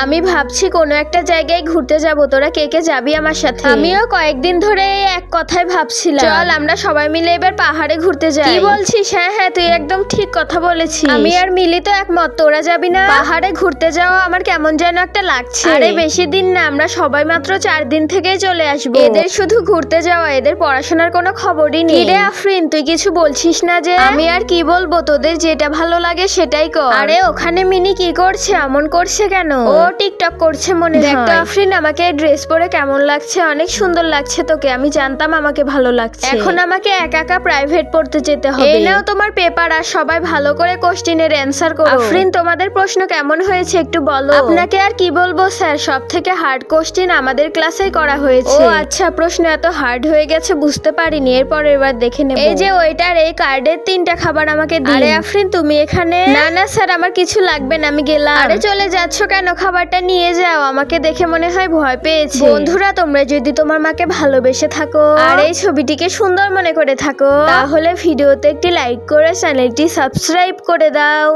আমি ভাবছি কোনো একটা জায়গায় ঘুরতে যাব, তোরা কে কে যাবি আমার সাথে? আমিও কয়েকদিন ধরে এক কথাই ভাবছিলাম, চল আমরা সবাই মিলে এবার পাহাড়ে ঘুরতে যাই। কি বলছিস? হ্যাঁ হ্যাঁ, তুই একদম ঠিক কথা বলেছিস। আমি আর মিলি তো একমত, তোরা যাবি না? পাহাড়ে ঘুরতে যাওয়া আমার কেমন যেন একটা লাগছে। আরে বেশি দিন না, আমরা সবাই মাত্র 4 দিন থেকেই চলে আসবো। এদের শুধু ঘুরতে যাওয়া, এদের পড়াশোনার কোনো খবরই নেই। রে আফরিন, তুই কিছু বলছিস না যে? আমি আর কি বলবো, তোদের যেটা ভালো লাগে সেটাই কর। আরে ওখানে মিনি কি করছে? এমন করছে কেন? ও টিকটক করছে মনে হয়। দেখ তো আফরিন, আমাকে ড্রেস পরে কেমন লাগছে? অনেক সুন্দর লাগছে তোকে। আমি জানতাম আমাকে ভালো লাগছে। এখন আমাকে একা একা প্রাইভেট পড়তে যেতে হবে। এই নাও তোমার পেপার, আর সবাই ভালো করে কোশ্চেনের অ্যানসার করো। আফরিন, তোমাদের প্রশ্ন কেমন হয়েছে একটু বলো। আপনাকে আর কি বলবো স্যার, সবথেকে হার্ড কোশ্চেন আমাদের ক্লাসেই করা হয়েছে। ও আচ্ছা, প্রশ্ন এত হার্ড হয়ে গেছে বুঝতে পারিনি। এরপর এবার দেখে নেব। এই যে ওয়েটার, এই কার্ডের 3টা খাবার আমাকে দিন। আরে আফরিন, তুমি এখানে? না না স্যার, আমার কিছু লাগবে না, আমি গেলাম। আরে চলে যাচ্ছ কেন? খাবারটা নিয়ে যাও। আমাকে দেখে মনে হয় ভয় পেয়েছে। বন্ধুরা, তোমরা যদি তোমার মাকে ভালোবেসে থাকো আর এই ছবিটিকে সুন্দর মনে করে থাকো, তাহলে ভিডিওতে একটি লাইক করে চ্যানেলটি সাবস্ক্রাইব করে দাও।